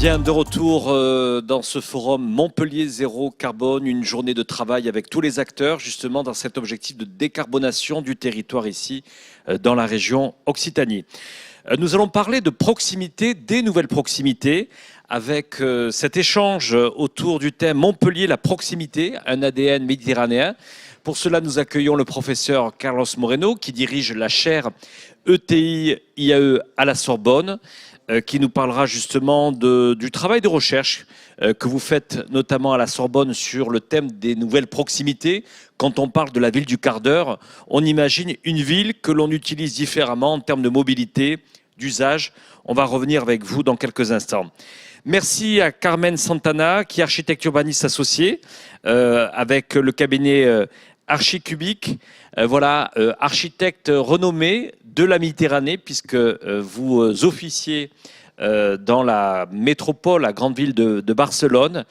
Bien, de retour dans ce forum Montpellier Zéro Carbone, une journée de travail avec tous les acteurs, justement dans cet objectif de décarbonation du territoire ici, dans la région Occitanie. Nous allons parler de proximité, des nouvelles proximités, avec cet échange autour du thème Montpellier, la proximité, un ADN méditerranéen. Pour cela, nous accueillons le professeur Carlos Moreno, qui dirige la chaire ETI-IAE à la Sorbonne, qui nous parlera justement du travail de recherche que vous faites notamment à la Sorbonne sur le thème des nouvelles proximités. Quand on parle de la ville du quart d'heure, on imagine une ville que l'on utilise différemment en termes de mobilité, d'usage. On va revenir avec vous dans quelques instants. Merci à Carmen Santana, qui est architecte urbaniste associée avec le cabinet Archicubique. Voilà, architecte renommé de la Méditerranée, puisque vous officiez dans la métropole, la grande ville de Barcelone,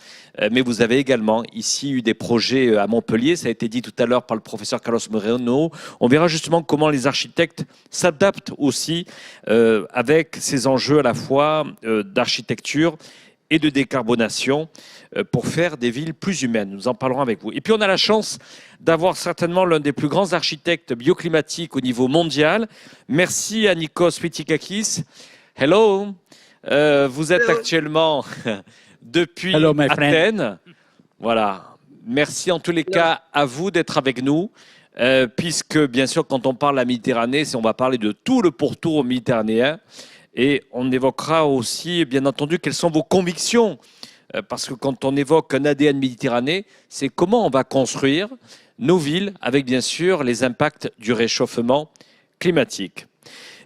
mais vous avez également ici eu des projets à Montpellier, ça a été dit tout à l'heure par le professeur Carlos Moreno. On verra justement comment les architectes s'adaptent aussi avec ces enjeux à la fois d'architecture et de décarbonation pour faire des villes plus humaines. Nous en parlerons avec vous. Et puis on a la chance d'avoir certainement l'un des plus grands architectes bioclimatiques au niveau mondial. Merci à Nikos Pitikakis. Hello. Vous êtes actuellement depuis Athènes. Voilà. Merci en tous les cas à vous d'être avec nous. Puisque bien sûr quand on parle de la Méditerranée, on va parler de tout le pourtour méditerranéen. Et on évoquera aussi, bien entendu, quelles sont vos convictions. Parce que quand on évoque un ADN Méditerranée, c'est comment on va construire nos villes avec, bien sûr, les impacts du réchauffement climatique.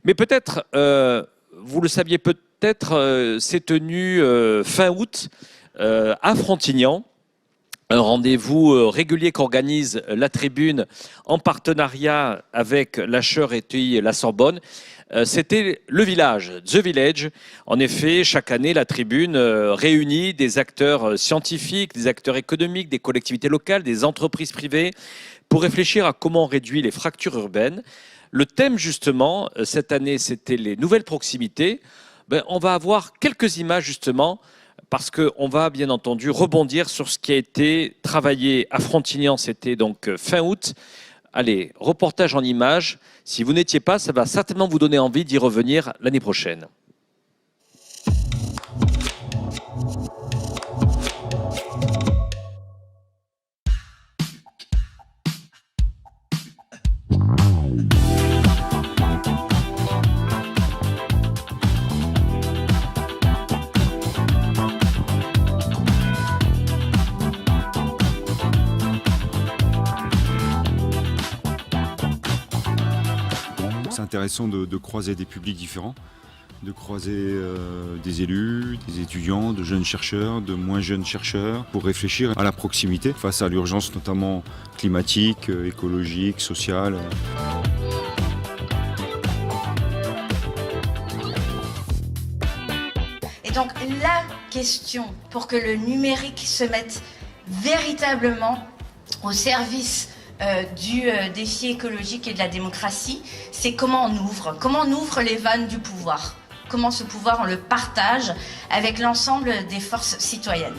Mais peut-être, vous le saviez peut-être, c'est tenu fin août à Frontignan. Un rendez-vous régulier qu'organise la Tribune en partenariat avec l'HEUR ETI et la Sorbonne. C'était le village, The Village. En effet, chaque année, la Tribune réunit des acteurs scientifiques, des acteurs économiques, des collectivités locales, des entreprises privées pour réfléchir à comment on réduit les fractures urbaines. Le thème, justement, cette année, c'était les nouvelles proximités. On va avoir quelques images, justement, parce qu'on va, bien entendu, rebondir sur ce qui a été travaillé à Frontignan, c'était donc fin août. Allez, reportage en images. Si vous n'étiez pas, ça va certainement vous donner envie d'y revenir l'année prochaine. C'est intéressant de croiser des publics différents, de croiser des élus, des étudiants, de jeunes chercheurs, de moins jeunes chercheurs, pour réfléchir à la proximité face à l'urgence notamment climatique, écologique, sociale. Et donc la question pour que le numérique se mette véritablement au service du défi écologique et de la démocratie, c'est comment on ouvre les vannes du pouvoir, comment ce pouvoir on le partage avec l'ensemble des forces citoyennes.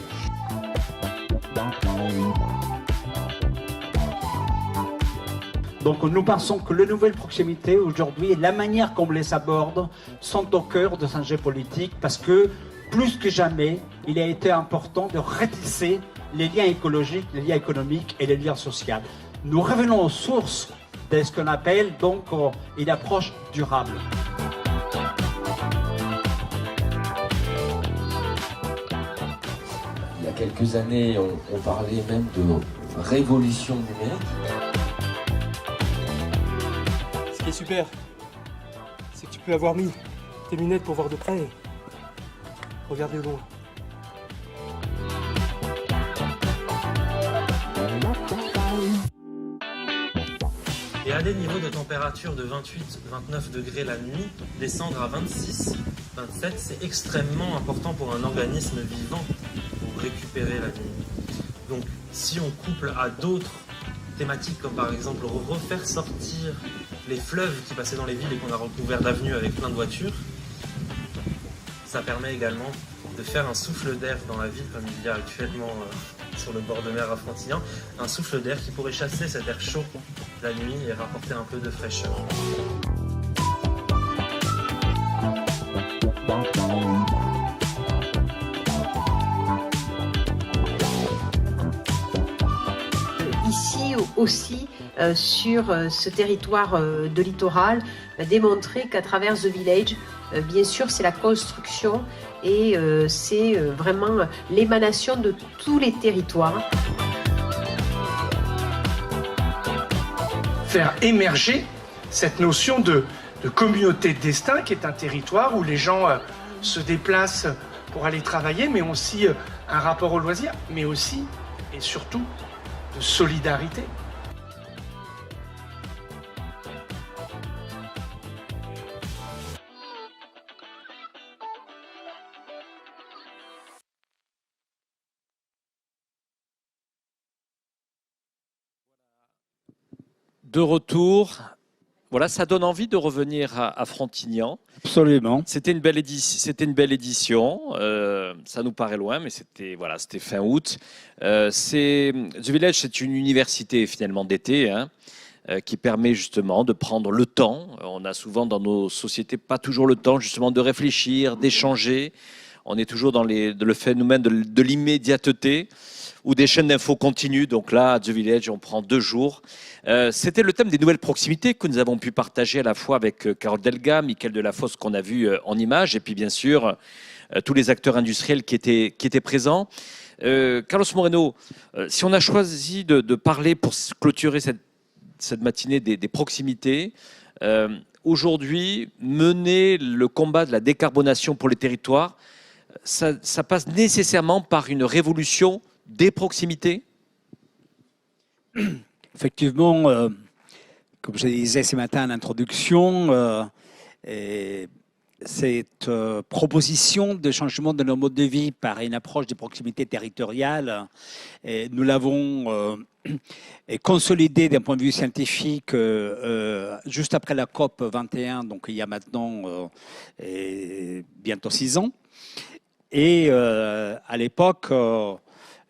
Donc nous pensons que les nouvelles proximités aujourd'hui et la manière qu'on les aborde sont au cœur de ce jeu politique parce que plus que jamais, il a été important de retisser les liens écologiques, les liens économiques et les liens sociaux. Nous revenons aux sources de ce qu'on appelle donc une approche durable. Il y a quelques années, on parlait même de révolution numérique. Ce qui est super, c'est que tu peux avoir mis tes lunettes pour voir de près et regarder loin. Et à des niveaux de température de 28-29 degrés la nuit, descendre à 26-27, c'est extrêmement important pour un organisme vivant pour récupérer la nuit. Donc si on couple à d'autres thématiques comme par exemple refaire sortir les fleuves qui passaient dans les villes et qu'on a recouvert d'avenues avec plein de voitures, ça permet également de faire un souffle d'air dans la ville comme il y a actuellement sur le bord de mer à Frontignan, un souffle d'air qui pourrait chasser cet air chaud la nuit et rapporter un peu de fraîcheur. Ici aussi, sur ce territoire de littoral, démontrer qu'à travers The Village, bien sûr, c'est la construction et c'est vraiment l'émanation de tous les territoires. Faire émerger cette notion de communauté de destin qui est un territoire où les gens se déplacent pour aller travailler, mais aussi un rapport au loisir, mais aussi et surtout de solidarité. De retour, voilà, ça donne envie de revenir à Frontignan. Absolument. C'était une belle édition. Ça nous paraît loin, mais c'était fin août. The Village, c'est une université finalement d'été, hein, qui permet justement de prendre le temps. On a souvent dans nos sociétés pas toujours le temps justement de réfléchir, d'échanger. On est toujours dans le phénomène de l'immédiateté ou des chaînes d'infos continues. Donc là, à The Village, on prend 2 jours. C'était le thème des nouvelles proximités que nous avons pu partager à la fois avec Carole Delga, Mickaël Delafosse qu'on a vu en images, et puis bien sûr tous les acteurs industriels qui étaient présents. Carlos Moreno, si on a choisi de parler pour clôturer cette matinée des proximités, aujourd'hui, mener le combat de la décarbonation pour les territoires, ça passe nécessairement par une révolution des proximités? Effectivement, comme je disais ce matin en introduction, cette proposition de changement de nos modes de vie par une approche de proximité territoriale, nous l'avons consolidée d'un point de vue scientifique juste après la COP 21, donc il y a maintenant bientôt 6 ans. Et à l'époque,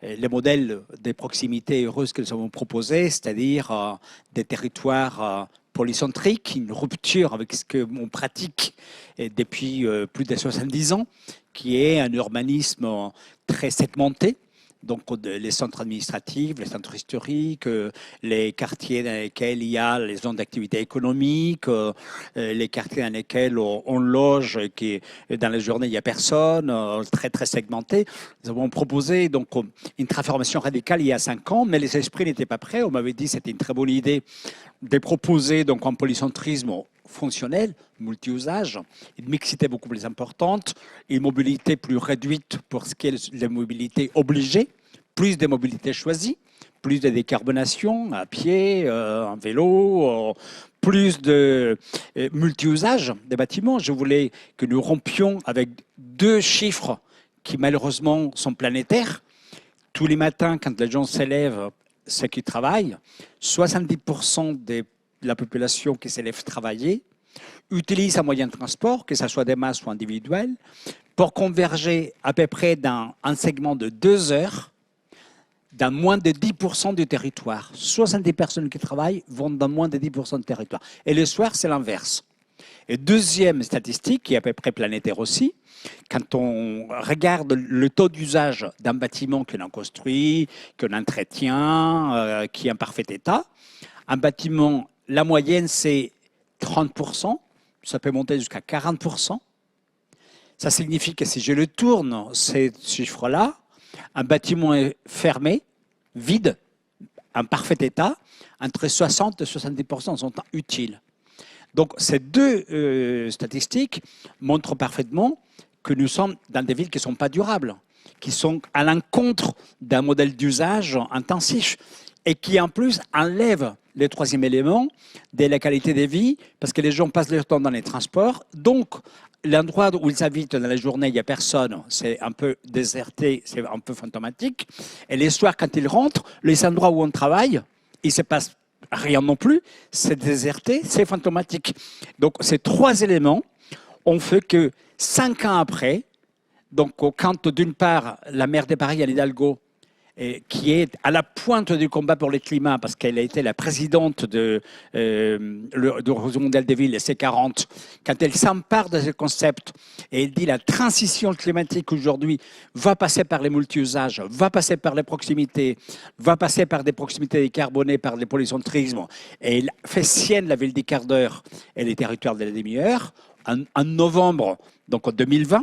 les modèles des proximités heureuses que nous avons proposés, c'est-à-dire des territoires polycentriques, une rupture avec ce que l'on pratique depuis plus de 70 ans, qui est un urbanisme très segmenté. Donc les centres administratifs, les centres historiques, les quartiers dans lesquels il y a les zones d'activité économique, les quartiers dans lesquels on loge et qui dans la journée il n'y a personne, très très segmenté. Nous avons proposé donc une transformation radicale il y a 5 ans, mais les esprits n'étaient pas prêts. On m'avait dit que c'était une très bonne idée de proposer donc un polycentrisme fonctionnel, multi-usage, une mixité beaucoup plus importante, une mobilité plus réduite pour ce qui est la mobilité obligée, plus de mobilité choisie, plus de décarbonation à pied, en vélo, plus de multi-usage des bâtiments. Je voulais que nous rompions avec 2 chiffres qui malheureusement sont planétaires. Tous les matins, quand les gens s'élèvent, ceux qui travaillent, 70% de la population qui s'élève travailler utilise un moyen de transport, que ce soit des masses ou individuels, pour converger à peu près dans un segment de 2 heures dans moins de 10% du territoire. 70 personnes qui travaillent vont dans moins de 10% du territoire. Et le soir, c'est l'inverse. Et deuxième statistique, qui est à peu près planétaire aussi, quand on regarde le taux d'usage d'un bâtiment que l'on construit, que l'on entretient, qui est en parfait état, un bâtiment, la moyenne, c'est 30%, ça peut monter jusqu'à 40%. Ça signifie que si je le tourne, ces chiffres-là, un bâtiment est fermé, vide, en parfait état, entre 60 et 70% sont utiles. Donc ces 2 statistiques montrent parfaitement que nous sommes dans des villes qui ne sont pas durables, qui sont à l'encontre d'un modèle d'usage intensif et qui en plus enlèvent le 3e élément de la qualité de vie, parce que les gens passent leur temps dans les transports. Donc, l'endroit où ils habitent dans la journée, il n'y a personne, c'est un peu déserté, c'est un peu fantomatique. Et les soirs, quand ils rentrent, les endroits où on travaille, il ne se passe rien non plus, c'est déserté, c'est fantomatique. Donc, ces 3 éléments ont fait que 5 ans après, Donc, quand d'une part, la maire de Paris, Anne Hidalgo, qui est à la pointe du combat pour le climat, parce qu'elle a été la présidente de réseau mondial des villes, C40, quand elle s'empare de ce concept et elle dit la transition climatique aujourd'hui va passer par les multi-usages, va passer par les proximités, va passer par des proximités décarbonées, par les polycentrismes, et elle fait sienne la ville des quarts d'heure et les territoires de la demi-heure, en novembre, donc en 2020,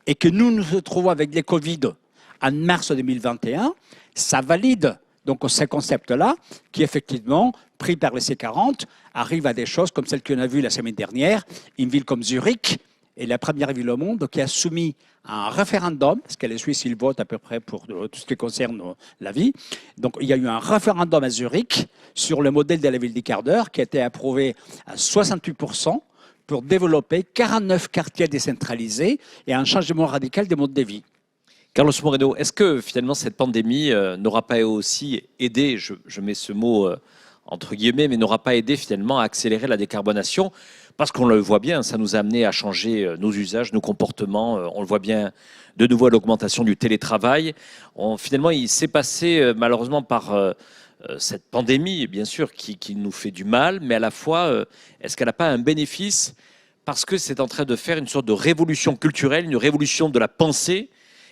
et que nous nous retrouvons avec les Covid en mars 2021, ça valide donc ces concepts-là qui, effectivement, pris par les C40, arrivent à des choses comme celles qu'on a vues la semaine dernière, une ville comme Zurich, est la première ville au monde qui a soumis à un référendum, parce que les Suisses, ils votent à peu près pour tout ce qui concerne la vie. Donc, il y a eu un référendum à Zurich sur le modèle de la ville du quart d'heure qui a été approuvé à 68% pour développer 49 quartiers décentralisés et un changement radical des modes de vie. Carlos Moreno, est-ce que finalement cette pandémie n'aura pas aussi aidé, je mets ce mot entre guillemets, mais n'aura pas aidé finalement à accélérer la décarbonation? Parce qu'on le voit bien, ça nous a amené à changer nos usages, nos comportements. On le voit bien de nouveau à l'augmentation du télétravail. Finalement, il s'est passé malheureusement par cette pandémie, bien sûr, qui nous fait du mal, mais à la fois, est-ce qu'elle n'a pas un bénéfice parce que c'est en train de faire une sorte de révolution culturelle, une révolution de la pensée,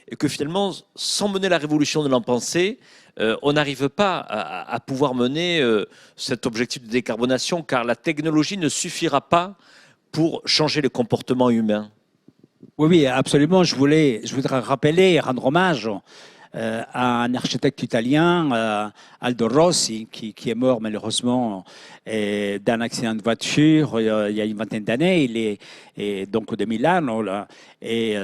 et que finalement, sans mener la révolution de la pensée, on n'arrive pas à pouvoir mener cet objectif de décarbonation, car la technologie ne suffira pas pour changer les comportements humains. Oui, absolument. Je voudrais rappeler et rendre hommage à un architecte italien, Aldo Rossi, qui est mort malheureusement d'un accident de voiture il y a une vingtaine d'années. Il est donc de Milano, là, et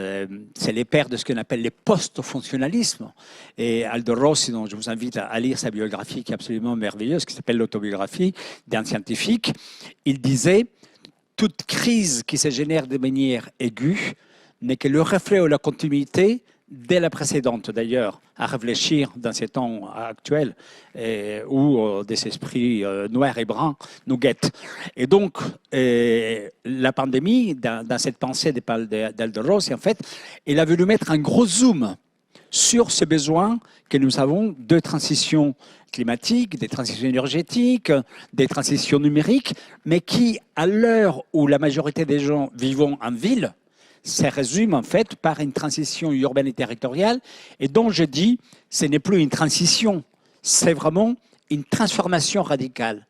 c'est les pères de ce qu'on appelle les post-fonctionnalismes. Et Aldo Rossi, dont je vous invite à lire sa biographie qui est absolument merveilleuse, qui s'appelle l'autobiographie d'un scientifique, il disait « Toute crise qui se génère de manière aiguë n'est que le reflet ou la continuité dès la précédente, d'ailleurs, à réfléchir dans ces temps actuels où des esprits noirs et bruns nous guettent. Et donc, la pandémie, dans cette pensée d'Aldo Rossi, en fait, elle a voulu mettre un gros zoom sur ce besoin que nous avons de transition climatique, des transitions énergétiques, des transitions numériques, mais qui, à l'heure où la majorité des gens vivent en ville, ça résume en fait par une transition urbaine et territoriale, et dont je dis, ce n'est plus une transition, c'est vraiment une transformation radicale.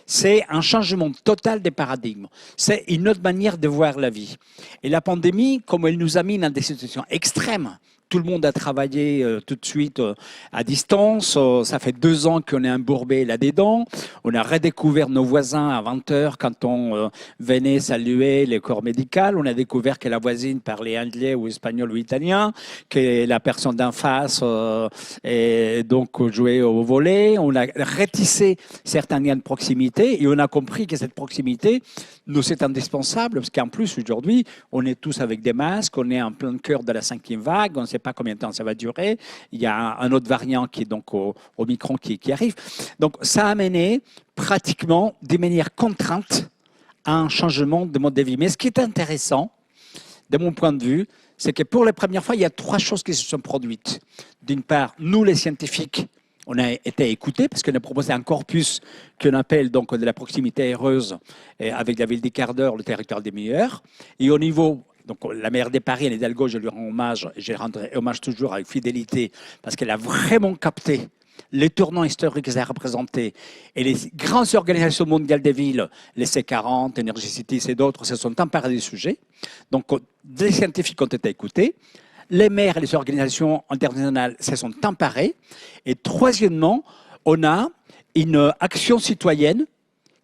C'est un changement total des paradigmes. C'est une autre manière de voir la vie. Et la pandémie, comme elle nous a mis dans des situations extrêmes, tout le monde a travaillé tout de suite à distance. Ça fait 2 ans qu'on est embourbé là-dedans. On a redécouvert nos voisins à 20 heures quand on venait saluer les corps médicaux. On a découvert que la voisine parlait anglais ou espagnol ou italien, que la personne d'en face et donc jouait au volley. On a retissé certains liens de proximité et on a compris que cette proximité nous est indispensable parce qu'en plus aujourd'hui, on est tous avec des masques, on est en plein cœur de la 5e vague, on ne sait pas combien de temps ça va durer. Il y a un autre variant qui est donc au Omicron qui arrive. Donc ça a amené pratiquement de manière contrainte à un changement de mode de vie. Mais ce qui est intéressant, de mon point de vue, c'est que pour la première fois, il y a 3 choses qui se sont produites. D'une part, nous les scientifiques, on a été écoutés parce qu'on a proposé un corpus qu'on appelle donc de la proximité heureuse avec la ville des quarts d'heure, le territoire des meilleurs. Et au niveau, donc la maire de Paris, Anne Hidalgo, je lui rends hommage, et je lui rendrai hommage toujours avec fidélité parce qu'elle a vraiment capté les tournants historiques que ça a représenté. Et les grandes organisations mondiales des villes, les C40, Energy Cities et d'autres, se sont emparés du sujet. Donc des scientifiques ont été écoutés. Les maires et les organisations internationales se sont emparés. Et troisièmement, on a une action citoyenne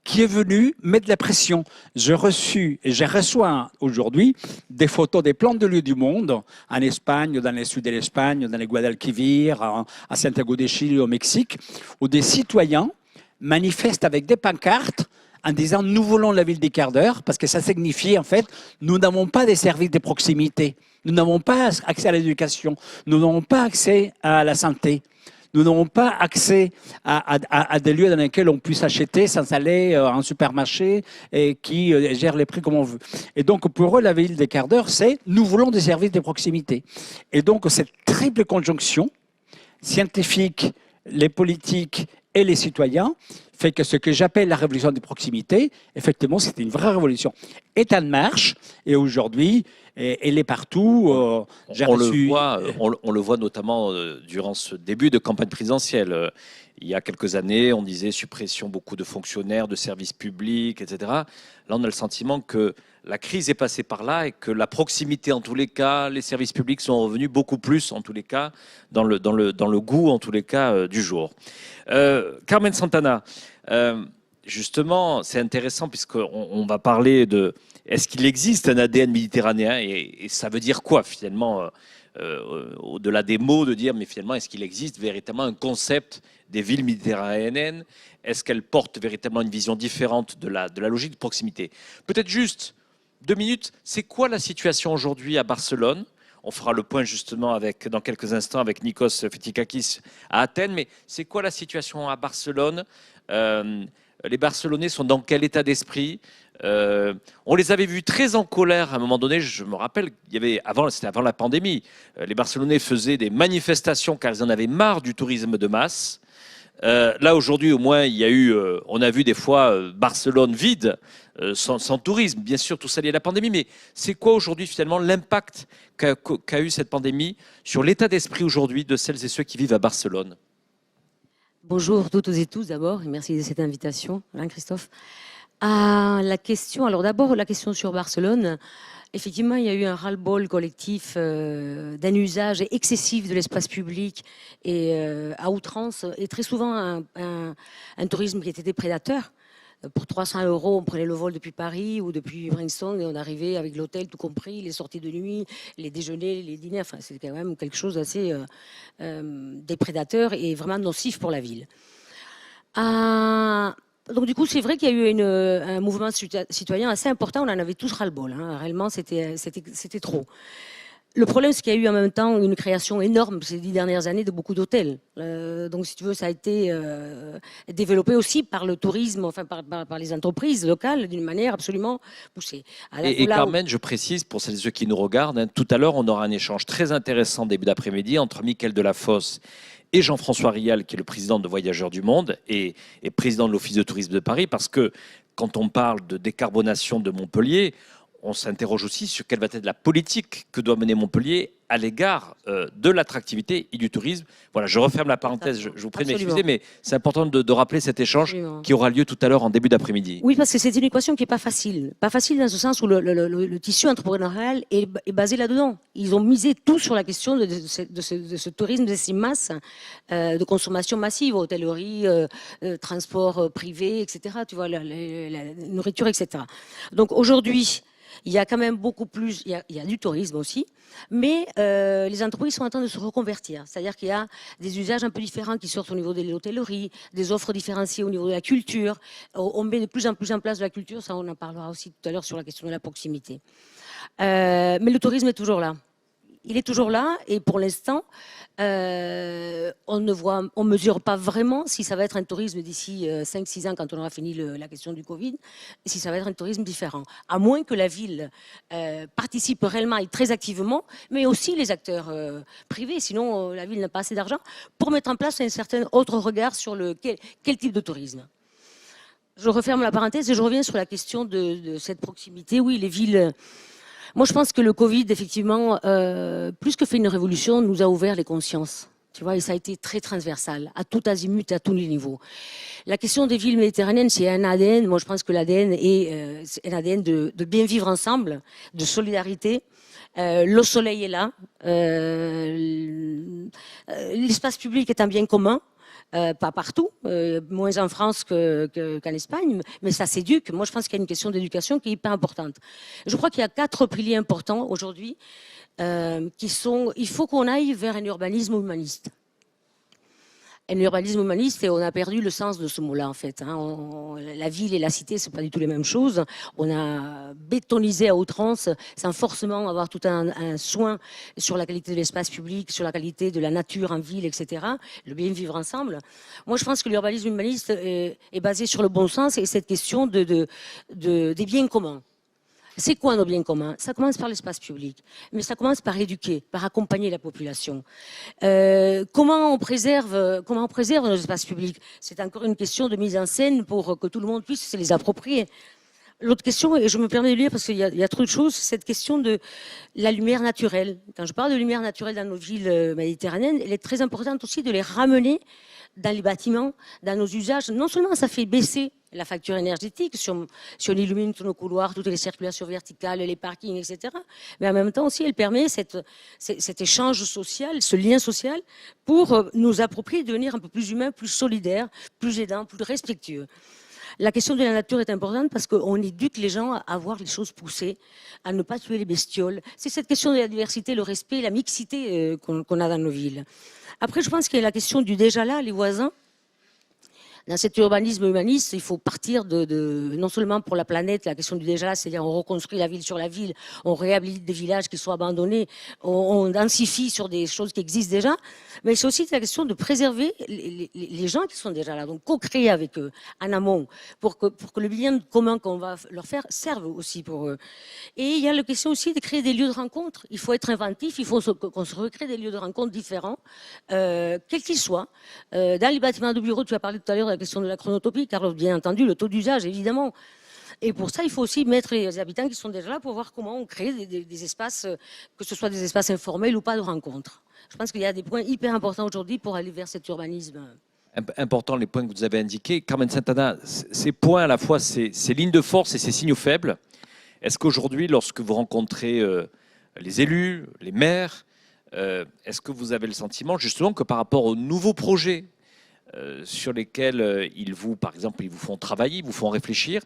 qui est venue mettre de la pression. Je reçois aujourd'hui des photos des plans de lieux du monde, en Espagne, dans le sud de l'Espagne, dans les Guadalquivir, à Santiago de Chile, au Mexique, où des citoyens manifestent avec des pancartes en disant « nous voulons la ville des quarts d'heure » parce que ça signifie en fait « nous n'avons pas des services de proximité, nous n'avons pas accès à l'éducation, nous n'avons pas accès à la santé ». nous n'aurons pas accès à des lieux dans lesquels on puisse acheter sans aller en supermarché et qui gèrent les prix comme on veut. Et donc, pour eux, la ville des quarts d'heure, c'est nous voulons des services de proximité. Et donc, cette triple conjonction, scientifique, les politiques et les citoyens, fait que ce que j'appelle la révolution des proximités, effectivement, c'était une vraie révolution. Est en marche, et aujourd'hui, elle est partout. On le voit notamment durant ce début de campagne présidentielle. Il y a quelques années, on disait suppression beaucoup de fonctionnaires, de services publics, etc. Là, on a le sentiment que la crise est passée par là et que la proximité, en tous les cas, les services publics sont revenus beaucoup plus, en tous les cas, dans le goût, en tous les cas, du jour. Carmen Santana, justement, c'est intéressant puisqu'on va parler de est-ce qu'il existe un ADN méditerranéen et ça veut dire quoi finalement au-delà des mots, de dire mais finalement est-ce qu'il existe véritablement un concept des villes méditerranéennes? Est-ce qu'elles portent véritablement une vision différente de la logique de proximité? Peut-être juste 2 minutes, c'est quoi la situation aujourd'hui à Barcelone? On fera le point justement dans quelques instants avec Nikos Fetikakis à Athènes, mais c'est quoi la situation à Barcelone? Les Barcelonais sont dans quel état d'esprit? On les avait vus très en colère à un moment donné. Je me rappelle, c'était avant la pandémie. Les Barcelonais faisaient des manifestations car ils en avaient marre du tourisme de masse. Là aujourd'hui, au moins, on a vu des fois Barcelone vide, sans tourisme. Bien sûr, tout ça lié à la pandémie. Mais c'est quoi aujourd'hui finalement l'impact qu'a eu cette pandémie sur l'état d'esprit aujourd'hui de celles et ceux qui vivent à Barcelone? Bonjour toutes et tous d'abord, et merci de cette invitation, Alain Christophe. La question sur Barcelone, effectivement, il y a eu un ras-le-bol collectif d'un usage excessif de l'espace public et à outrance, et très souvent un tourisme qui était prédateur. Pour 300 €, on prenait le vol depuis Paris ou depuis Brainston et on arrivait avec l'hôtel tout compris, les sorties de nuit, les déjeuners, les dîners. Enfin, c'était quand même quelque chose d'assez déprédateur et vraiment nocif pour la ville. Donc du coup, c'est vrai qu'il y a eu un mouvement citoyen assez important. On en avait tous ras-le-bol. Hein. Réellement, c'était trop. Le problème, c'est qu'il y a eu en même temps une création énorme ces 10 dernières années de beaucoup d'hôtels. Donc, si tu veux, ça a été développé aussi par le tourisme, enfin par les entreprises locales d'une manière absolument poussée. Et Carmen, je précise pour celles et ceux qui nous regardent, hein, tout à l'heure, on aura un échange très intéressant début d'après-midi entre Mickaël Delafosse et Jean-François Rial, qui est le président de Voyageurs du Monde et président de l'Office de tourisme de Paris, parce que quand on parle de décarbonation de Montpellier, on s'interroge aussi sur quelle va être la politique que doit mener Montpellier à l'égard de l'attractivité et du tourisme. Voilà, je referme la parenthèse, je vous prie de m'excuser, mais c'est important de rappeler cet échange qui aura lieu tout à l'heure en début d'après-midi. Oui, parce que c'est une équation qui n'est pas facile. Pas facile dans ce sens où le tissu entrepreneurial est basé là-dedans. Ils ont misé tout sur la question de ce tourisme de ces masses de consommation massive, hôtellerie, transport privé, etc. Tu vois, la nourriture, etc. Donc aujourd'hui, il y a quand même beaucoup plus, il y a du tourisme aussi, mais les entreprises sont en train de se reconvertir. C'est-à-dire qu'il y a des usages un peu différents qui sortent au niveau de l'hôtellerie, des offres différenciées au niveau de la culture. On met de plus en place de la culture, ça on en parlera aussi tout à l'heure sur la question de la proximité. Mais le tourisme est toujours là. Il est toujours là et pour l'instant, on ne mesure pas vraiment si ça va être un tourisme d'ici 5-6 ans quand on aura fini la question du Covid, et si ça va être un tourisme différent. À moins que la ville participe réellement et très activement, mais aussi les acteurs privés, sinon la ville n'a pas assez d'argent pour mettre en place un certain autre regard sur quel type de tourisme. Je referme la parenthèse et je reviens sur la question de cette proximité. Oui, les villes... Moi, je pense que le Covid, effectivement, plus que fait une révolution, nous a ouvert les consciences. Tu vois, et ça a été très transversal, à tout azimut, à tous les niveaux. La question des villes méditerranéennes, c'est un ADN. Moi, je pense que l'ADN est un ADN de bien vivre ensemble, de solidarité. Le soleil est là. L'espace public est un bien commun. Pas partout, moins en France qu'en Espagne, mais ça s'éduque. Moi, je pense qu'il y a une question d'éducation qui est hyper importante. Je crois qu'il y a 4 piliers importants aujourd'hui qui sont... Il faut qu'on aille vers un urbanisme humaniste. Et l'urbanisme humaniste, et on a perdu le sens de ce mot-là, en fait. La ville et la cité, c'est pas du tout les mêmes choses. On a bétonisé à outrance, sans forcément avoir tout un soin sur la qualité de l'espace public, sur la qualité de la nature en ville, etc. Le bien vivre ensemble. Moi, je pense que l'urbanisme humaniste est basé sur le bon sens et cette question des biens communs. C'est quoi nos biens communs? Ça commence par l'espace public, mais ça commence par éduquer, par accompagner la population. Comment on préserve nos espaces publics? C'est encore une question de mise en scène pour que tout le monde puisse se les approprier. L'autre question, et je me permets de lire parce qu'il y a trop de choses, c'est cette question de la lumière naturelle. Quand je parle de lumière naturelle dans nos villes méditerranéennes, elle est très importante aussi de les ramener dans les bâtiments, dans nos usages. Non seulement ça fait baisser la facture énergétique, si on illumine tous nos couloirs, toutes les circulations verticales, les parkings, etc. Mais en même temps aussi, elle permet cet échange social, ce lien social, pour nous approprier, devenir un peu plus humains, plus solidaires, plus aidants, plus respectueux. La question de la nature est importante parce qu'on éduque les gens à voir les choses pousser, à ne pas tuer les bestioles. C'est cette question de la diversité, le respect, la mixité qu'on a dans nos villes. Après, je pense qu'il y a la question du déjà là, les voisins. Dans cet urbanisme humaniste, il faut partir non seulement pour la planète, la question du déjà là, c'est-à-dire on reconstruit la ville sur la ville, on réhabilite des villages qui sont abandonnés, on densifie sur des choses qui existent déjà, mais c'est aussi la question de préserver les gens qui sont déjà là, donc co-créer avec eux en amont pour que le bien commun qu'on va leur faire serve aussi pour eux. Et il y a la question aussi de créer des lieux de rencontre. Il faut être inventif, il faut qu'on se recrée des lieux de rencontre différents, quels qu'ils soient. Dans les bâtiments de bureaux, tu as parlé tout à l'heure la question de la chronotopie, car bien entendu, le taux d'usage, évidemment. Et pour ça, il faut aussi mettre les habitants qui sont déjà là pour voir comment on crée des espaces, que ce soit des espaces informels ou pas de rencontres. Je pense qu'il y a des points hyper importants aujourd'hui pour aller vers cet urbanisme. Important les points que vous avez indiqués. Carmen Santana, ces points à la fois, ces lignes de force et ces signaux faibles, est-ce qu'aujourd'hui, lorsque vous rencontrez les élus, les maires, est-ce que vous avez le sentiment justement que par rapport aux nouveaux projets sur lesquels par exemple, ils vous font travailler, ils vous font réfléchir.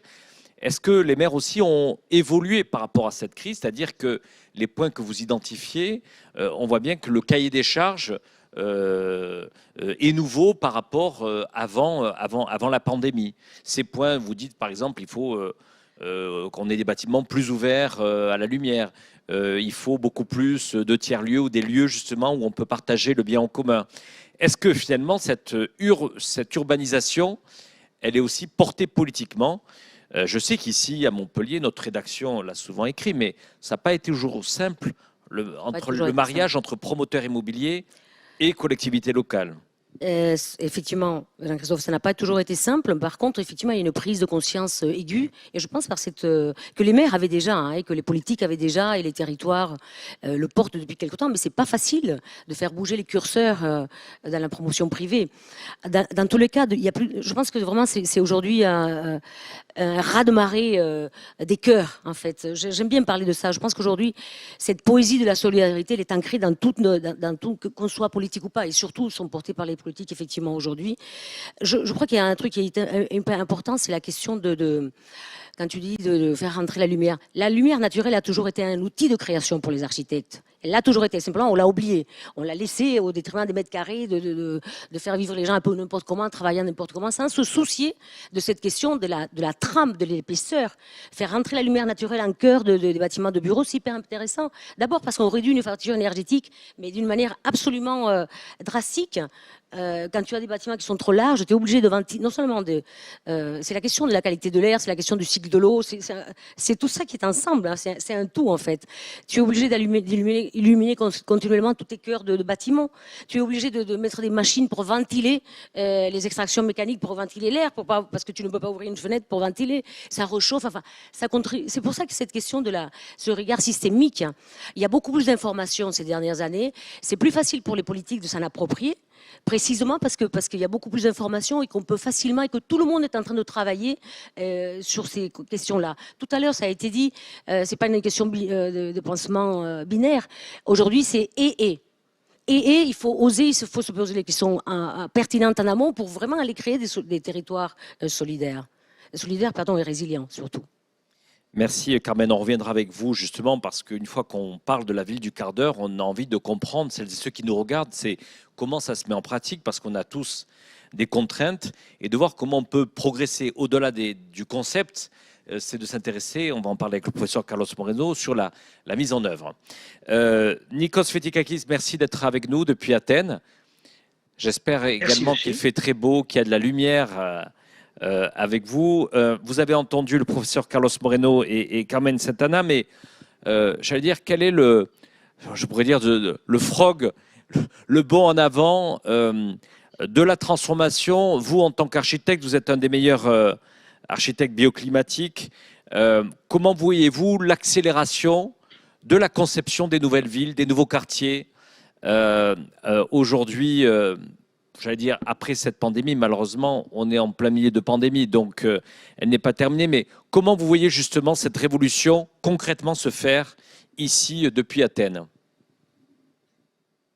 Est-ce que les maires aussi ont évolué par rapport à cette crise? C'est-à-dire que les points que vous identifiez, on voit bien que le cahier des charges est nouveau par rapport avant la pandémie. Ces points, vous dites par exemple, il faut qu'on ait des bâtiments plus ouverts à la lumière. Il faut beaucoup plus de tiers-lieux ou des lieux justement où on peut partager le bien en commun. Est-ce que finalement cette urbanisation, elle est aussi portée politiquement? Je sais qu'ici à Montpellier, notre rédaction l'a souvent écrit, mais ça n'a pas été toujours simple le mariage entre promoteurs immobiliers et collectivités locales. Effectivement, Jean-Christophe, ça n'a pas toujours été simple. Par contre, effectivement, il y a une prise de conscience aiguë. Et je pense que les maires avaient déjà, et que les politiques avaient déjà, et les territoires le portent depuis quelque temps. Mais c'est pas facile de faire bouger les curseurs dans la promotion privée. Dans tous les cas, il y a plus. Je pense que vraiment, c'est aujourd'hui un raz-de-marée des cœurs, en fait. J'aime bien parler de ça. Je pense qu'aujourd'hui, cette poésie de la solidarité, elle est ancrée dans tout, qu'on soit politique ou pas, et surtout sont portées par les politiques, effectivement, aujourd'hui. Je crois qu'il y a un truc qui est hyper important, c'est la question quand tu dis de faire rentrer la lumière. La lumière naturelle a toujours été un outil de création pour les architectes. Elle l'a toujours été. Simplement, on l'a oublié. On l'a laissé au détriment des mètres carrés, de faire vivre les gens un peu n'importe comment, travaillant n'importe comment, sans se soucier de cette question de la trame, de l'épaisseur. Faire rentrer la lumière naturelle en cœur des bâtiments de bureaux, c'est hyper intéressant. D'abord parce qu'on réduit une facture énergétique, mais d'une manière absolument drastique. Quand tu as des bâtiments qui sont trop larges, tu es obligé de ventiler. Non seulement c'est la question de la qualité de l'air, c'est la question du cycle de l'eau, c'est tout ça qui est ensemble. Hein, c'est un tout en fait. Tu es obligé d'illuminer continuellement tous tes cœurs de bâtiments. Tu es obligé de mettre des machines pour ventiler les extractions mécaniques, pour ventiler l'air, parce que tu ne peux pas ouvrir une fenêtre pour ventiler. Ça réchauffe. Enfin, ça contribue. C'est pour ça que cette question ce regard systémique, hein, il y a beaucoup plus d'informations ces dernières années. C'est plus facile pour les politiques de s'en approprier. Précisément parce qu'il y a beaucoup plus d'informations et qu'on peut facilement, et que tout le monde est en train de travailler sur ces questions-là. Tout à l'heure, ça a été dit, c'est pas une question de pensement binaire. Aujourd'hui, c'est et. Et il faut oser, il faut se poser les questions pertinentes en amont pour vraiment aller créer des territoires solidaires et résilients surtout. Merci Carmen, on reviendra avec vous justement parce qu'une fois qu'on parle de la ville du quart d'heure, on a envie de comprendre, celles et ceux qui nous regardent, c'est comment ça se met en pratique parce qu'on a tous des contraintes et de voir comment on peut progresser au-delà du concept, c'est de s'intéresser, on va en parler avec le professeur Carlos Moreno, sur la mise en œuvre. Nikos Fetikakis, merci d'être avec nous depuis Athènes. J'espère également qu'il fait très beau, qu'il y a de la lumière avec vous. Vous avez entendu le professeur Carlos Moreno et Carmen Santana, mais j'allais dire, quel est je pourrais dire, le frog, le bond en avant de la transformation? Vous, en tant qu'architecte, vous êtes un des meilleurs architectes bioclimatiques. Comment voyez-vous l'accélération de la conception des nouvelles villes, des nouveaux quartiers aujourd'hui, j'allais dire, après cette pandémie, malheureusement, on est en plein milieu de pandémie, donc elle n'est pas terminée. Mais comment vous voyez justement cette révolution concrètement se faire ici depuis Athènes?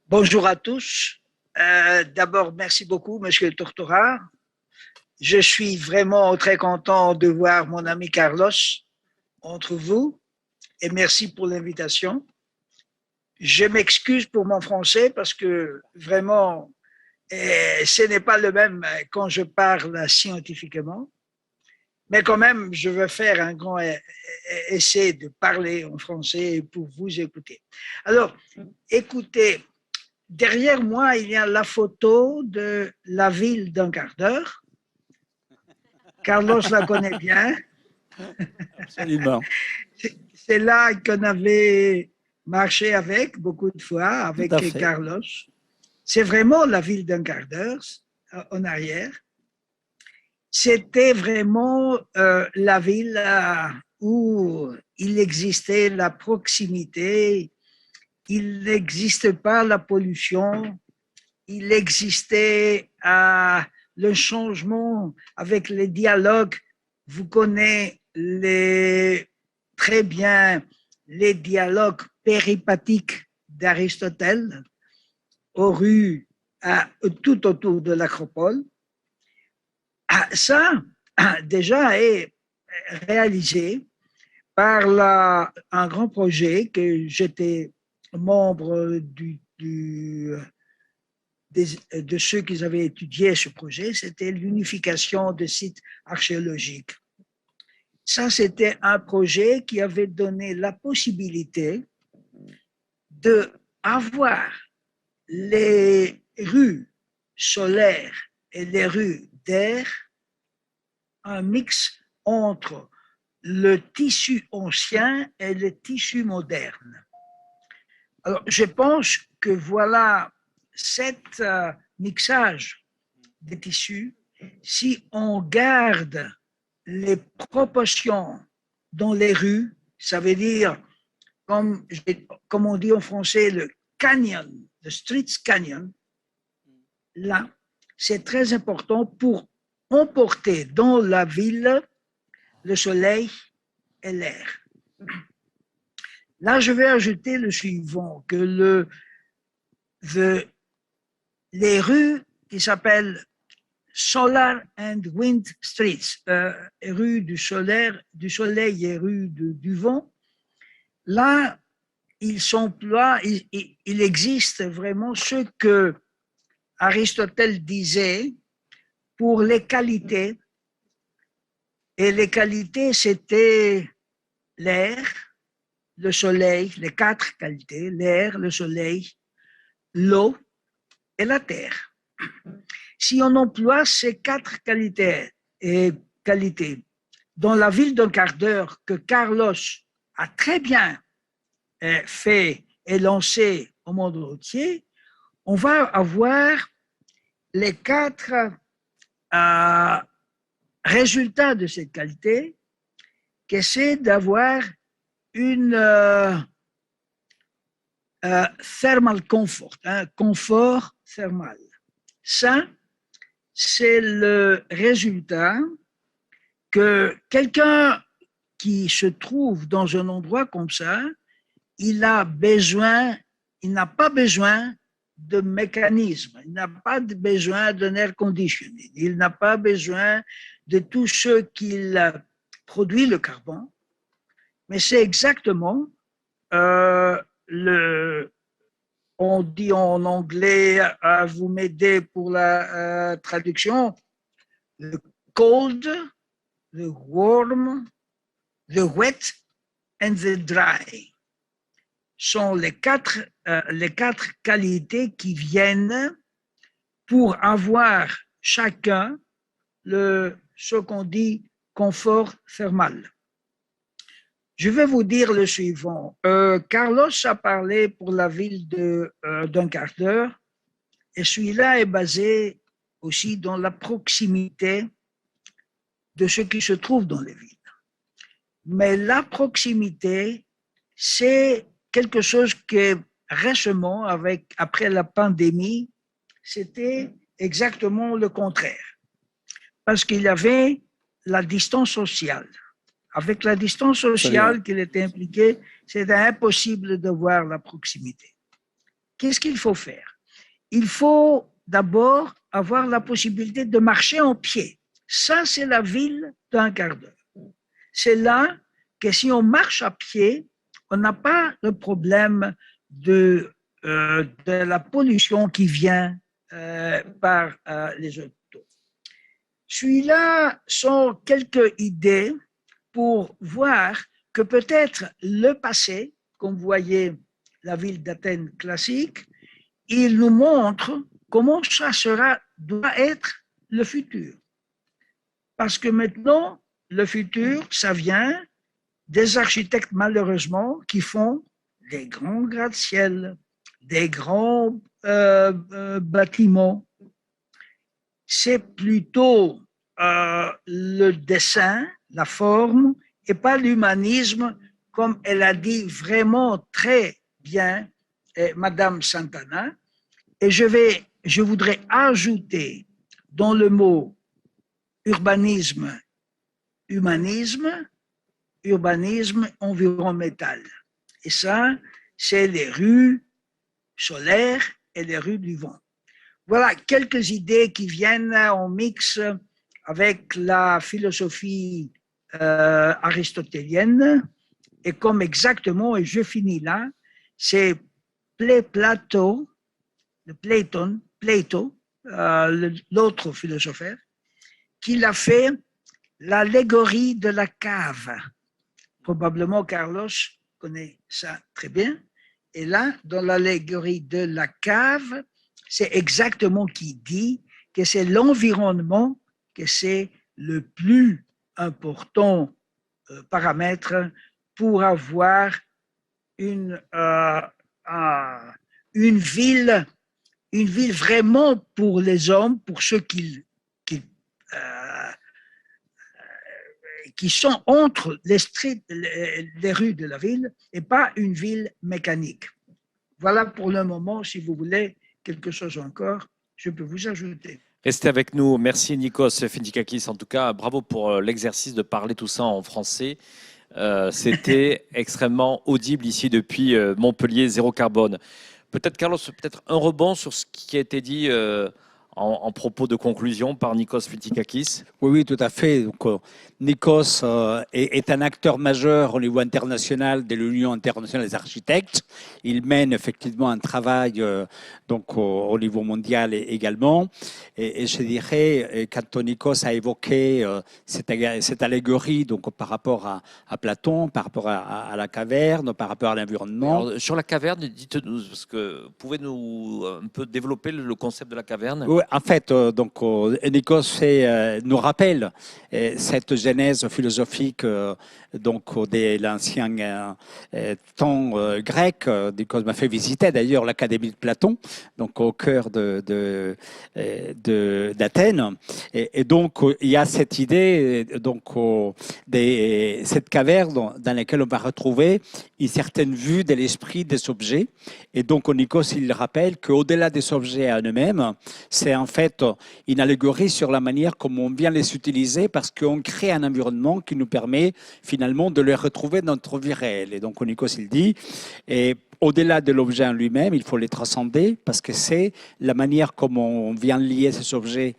Bonjour à tous. D'abord, merci beaucoup, Monsieur Tortora. Je suis vraiment très content de voir mon ami Carlos entre vous et merci pour l'invitation. Je m'excuse pour mon français parce que vraiment, ce n'est pas le même quand je parle scientifiquement. Mais quand même, je vais faire un grand essai de parler en français pour vous écouter. Alors, écoutez, derrière moi, il y a la photo de la ville d'un quart d'heure. Carlos la connaît bien. Absolument. C'est là qu'on avait marché avec beaucoup de fois, avec Carlos. C'est vraiment la ville d'un quart d'heure en arrière. C'était vraiment la ville où il existait la proximité, il n'existe pas la pollution, il existait le changement avec les dialogues. Vous connaissez très bien les dialogues péripatiques d'Aristote aux rues tout autour de l'Acropole. Ça, déjà, est réalisé par un grand projet que j'étais membre de ceux qui avaient étudié ce projet, c'était l'unification des sites archéologiques. Ça, c'était un projet qui avait donné la possibilité d'avoir les rues solaires et les rues d'air, un mix entre le tissu ancien et le tissu moderne. Alors, je pense que voilà cet mixage des tissus, si on garde les proportions dans les rues, ça veut dire, comme on dit en français, le canyon, le streets canyon, là, c'est très important pour emporter dans la ville le soleil et l'air. Là, je vais ajouter le suivant, que les rues qui s'appellent Solar and Wind Streets, rue du soleil et rue du vent, là, il existe vraiment ce que Aristote disait pour les qualités. Et les qualités, c'était l'air, le soleil, les 4 qualités, l'air, le soleil, l'eau et la terre. Si on emploie ces 4 qualités dans la ville d'un quart d'heure que Carlos a très bien fait et lancé au monde entier, on va avoir les 4 résultats de cette qualité, qui c'est d'avoir une thermal comfort, un confort thermal. Ça, c'est le résultat que quelqu'un qui se trouve dans un endroit comme ça, il n'a pas besoin de mécanisme, il n'a pas besoin d'un air conditioning, il n'a pas besoin de tout ce qu'il produit, le carbone. mais c'est exactement on dit en anglais, vous m'aidez pour la traduction, the cold, the warm, the wet and the dry sont les quatre qualités qui viennent pour avoir chacun ce qu'on dit confort thermal. Je vais vous dire le suivant. Carlos a parlé pour la ville d'un quart d'heure et celui-là est basé aussi dans la proximité de ce qui se trouve dans les villes. Mais la proximité, c'est quelque chose que récemment, après la pandémie, c'était exactement le contraire. Parce qu'il y avait la distance sociale. Avec la distance sociale qu'il était impliqué, c'était impossible de voir la proximité. Qu'est-ce qu'il faut faire? Il faut d'abord avoir la possibilité de marcher en pied. Ça, c'est la ville d'un quart d'heure. C'est là que si on marche à pied, on n'a pas le problème de la pollution qui vient par les autos. Celui-là sont quelques idées pour voir que peut-être le passé, comme vous voyez la ville d'Athènes classique, il nous montre comment ça doit être le futur. Parce que maintenant, le futur, ça vient des architectes malheureusement qui font des grands gratte-ciel, des grands bâtiments. C'est plutôt le dessin, la forme, et pas l'humanisme, comme elle a dit vraiment très bien Madame Santana. Et je voudrais ajouter dans le mot urbanisme, humanisme, urbanisme environnemental. Et ça, c'est les rues solaires et les rues du vent. Voilà quelques idées qui viennent en mix avec la philosophie aristotélienne. Et comme exactement, et je finis là, c'est Plato, l'autre philosophe, qui a fait l'allégorie de la cave. Probablement Carlos connaît ça très bien. Et là, dans l'allégorie de la cave, c'est exactement qui dit que c'est l'environnement que c'est le plus important paramètre pour avoir une ville vraiment pour les hommes, pour ceux qui sont entre les rues de la ville et pas une ville mécanique. Voilà pour le moment, si vous voulez quelque chose encore, je peux vous ajouter. Restez avec nous. Merci Nikos Findikakis. En tout cas, bravo pour l'exercice de parler tout ça en français. C'était extrêmement audible ici depuis Montpellier Zéro Carbone. Peut-être, Carlos, peut-être un rebond sur ce qui a été dit en propos de conclusion par Nikos Findikakis. Oui, tout à fait. Donc, Nikos est un acteur majeur au niveau international de l'Union internationale des architectes. Il mène effectivement un travail donc au niveau mondial également. Et je dirais, quand Nikos a évoqué cette allégorie donc par rapport à Platon, par rapport à la caverne, par rapport à l'environnement. Alors, sur la caverne, dites-nous, parce que vous pouvez nous un peu développer le concept de la caverne? Oui, en fait, donc Nikos nous rappelle cette genèse philosophique donc de l'ancien temps grec. Nikos m'a fait visiter d'ailleurs l'académie de Platon, donc au cœur d'Athènes. Et donc il y a cette idée donc cette caverne dans laquelle on va retrouver une certaine vue de l'esprit des objets. Et donc Nikos il rappelle qu'au-delà des objets en eux-mêmes, c'est en fait une allégorie sur la manière comment on vient les utiliser parce qu'on crée un environnement qui nous permet finalement de les retrouver dans notre vie réelle. Et donc Nikos il dit, et au-delà de l'objet en lui-même, il faut les transcender parce que c'est la manière comment on vient lier ces objets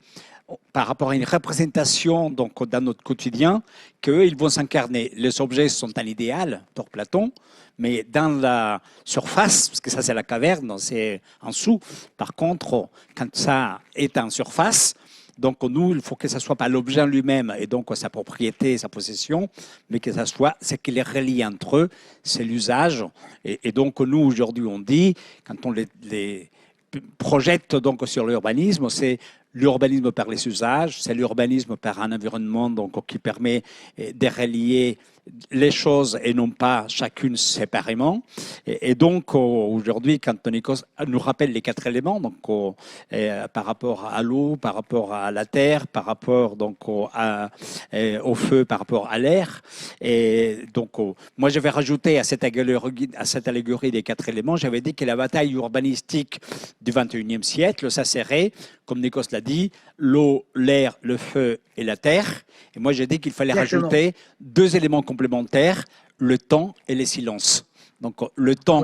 par rapport à une représentation donc, dans notre quotidien, qu'eux, ils vont s'incarner. Les objets sont un idéal pour Platon, mais dans la surface, parce que ça c'est la caverne, c'est en dessous. Par contre, quand ça est en surface, donc nous, il faut que ça soit pas l'objet en lui-même et donc sa propriété, sa possession, mais que ça soit ce qui les relie entre eux, c'est l'usage. Et donc nous, aujourd'hui, on dit, quand on les projette donc sur l'urbanisme, c'est l'urbanisme par les usages, c'est l'urbanisme par un environnement donc, qui permet de relier les choses et non pas chacune séparément. Et donc aujourd'hui, quand Nikos nous rappelle les 4 éléments, donc par rapport à l'eau, par rapport à la terre, par rapport donc au feu, par rapport à l'air, et donc moi je vais rajouter à cette allégorie des 4 éléments, j'avais dit que la bataille urbanistique du 21e siècle, ça serait, comme Nikos l'a dit, l'eau, l'air, le feu et la terre. Et moi, j'ai dit qu'il fallait rajouter 2 éléments complémentaires, le temps et les silences. Donc, le temps,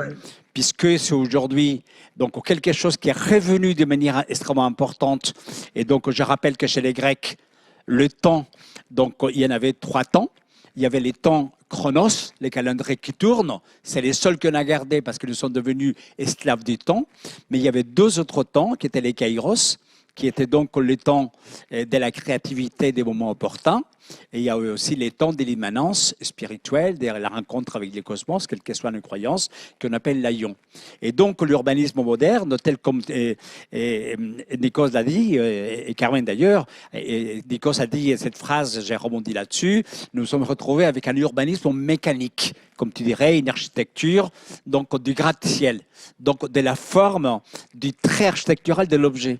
puisque c'est aujourd'hui donc, quelque chose qui est revenu de manière extrêmement importante. Et donc, je rappelle que chez les Grecs, le temps, donc, il y en avait 3 temps. Il y avait les temps chronos, les calendriers qui tournent. C'est les seuls qu'on a gardés parce que nous sommes devenus esclaves du temps. Mais il y avait 2 autres temps qui étaient les kairos, qui étaient donc les temps de la créativité des moments opportuns. Et il y a aussi les temps de l'immanence spirituelle, de la rencontre avec le cosmos, quelle que soit nos croyances, qu'on appelle l'aion. Et donc l'urbanisme moderne, tel comme Nikos l'a dit, et Carmen d'ailleurs, et Nikos a dit cette phrase, j'ai rebondi là-dessus, nous nous sommes retrouvés avec un urbanisme mécanique, comme tu dirais, une architecture donc du gratte-ciel, donc de la forme, du trait architectural de l'objet.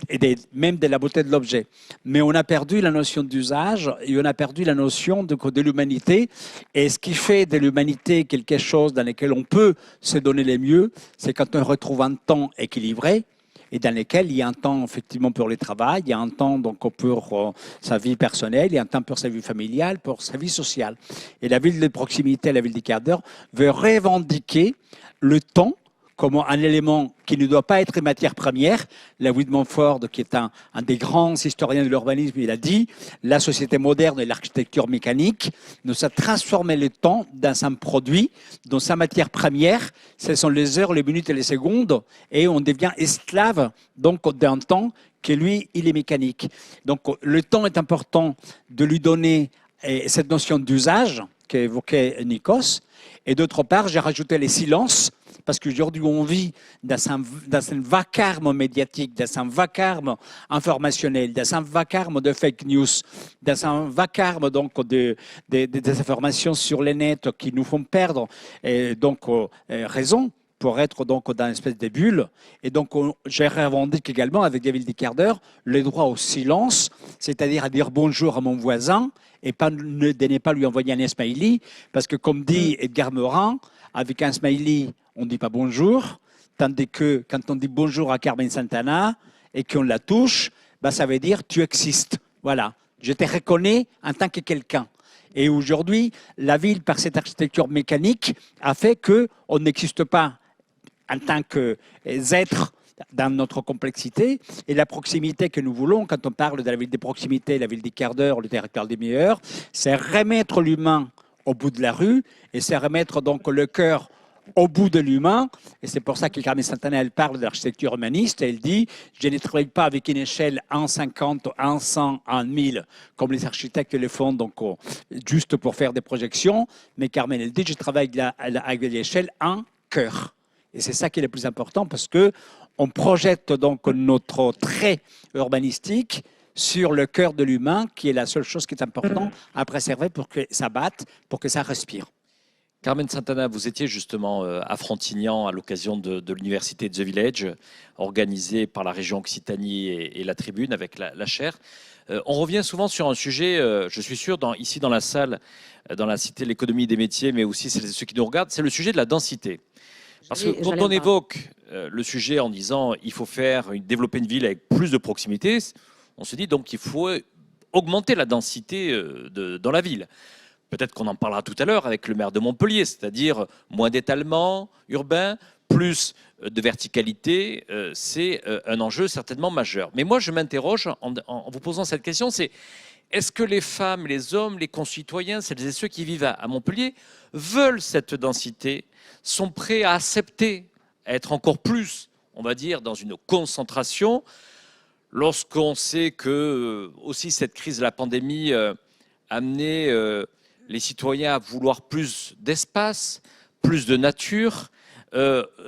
Et même de la beauté de l'objet. Mais on a perdu la notion d'usage et on a perdu la notion de l'humanité. Et ce qui fait de l'humanité quelque chose dans lequel on peut se donner les mieux, c'est quand on retrouve un temps équilibré et dans lequel il y a un temps effectivement pour le travail, il y a un temps donc pour sa vie personnelle, il y a un temps pour sa vie familiale, pour sa vie sociale. Et la ville de proximité, la ville du quart d'heure, veut revendiquer le temps comme un élément qui ne doit pas être une matière première. Louis de Montfort, qui est un des grands historiens de l'urbanisme, il a dit « La société moderne et l'architecture mécanique nous a transformé le temps dans un produit dont sa matière première, ce sont les heures, les minutes et les secondes, et on devient esclave donc d'un temps que lui, il est mécanique. » Donc le temps est important de lui donner cette notion d'usage qu'évoquait Nikos, et d'autre part, j'ai rajouté les silences, parce qu'aujourd'hui, on vit dans un vacarme médiatique, dans un vacarme informationnel, dans un vacarme de fake news, dans un vacarme donc des informations sur les nets qui nous font perdre raison pour être donc dans une espèce de bulle. Et donc, j'ai revendiqué également avec David du quart d'heure le droit au silence, c'est-à-dire à dire bonjour à mon voisin et de ne pas lui envoyer un smiley, parce que comme dit Edgar Morin, avec un smiley, on ne dit pas bonjour, tandis que quand on dit bonjour à Carmen Santana et qu'on la touche, ça veut dire tu existes. Voilà, je te reconnais en tant que quelqu'un. Et aujourd'hui, la ville, par cette architecture mécanique, a fait qu'on n'existe pas en tant qu'être dans notre complexité. Et la proximité que nous voulons, quand on parle de la ville de proximité, la ville des quarts d'heure, le territoire des meilleurs, c'est remettre l'humain au bout de la rue et c'est remettre donc le cœur au bout de l'humain. Et c'est pour ça que Carmen Santana, elle parle de l'architecture humaniste. Elle dit, je ne travaille pas avec une échelle 1,50, 1,100, 1,1000, comme les architectes le font, donc juste pour faire des projections. Mais Carmen, elle dit, je travaille avec l'échelle 1 cœur. Et c'est ça qui est le plus important parce que on projette donc notre trait urbanistique sur le cœur de l'humain, qui est la seule chose qui est importante à préserver pour que ça batte, pour que ça respire. Carmen Santana, vous étiez justement à Frontignan à l'occasion de l'université The Village, organisée par la région Occitanie et la Tribune avec la chaire. On revient souvent sur un sujet, je suis sûr, ici dans la salle, dans la Cité de l'économie des métiers, mais aussi ceux qui nous regardent, c'est le sujet de la densité. Parce que quand on évoque le sujet en disant il faut développer une ville avec plus de proximité, on se dit donc qu'il faut augmenter la densité dans la ville. Peut-être qu'on en parlera tout à l'heure avec le maire de Montpellier, c'est-à-dire moins d'étalement urbain, plus de verticalité, c'est un enjeu certainement majeur. Mais moi, je m'interroge en vous posant cette question, c'est est-ce que les femmes, les hommes, les concitoyens, celles et ceux qui vivent à Montpellier, veulent cette densité, sont prêts à accepter, à être encore plus, on va dire, dans une concentration, lorsqu'on sait que aussi cette crise de la pandémie a amené les citoyens à vouloir plus d'espace, plus de nature,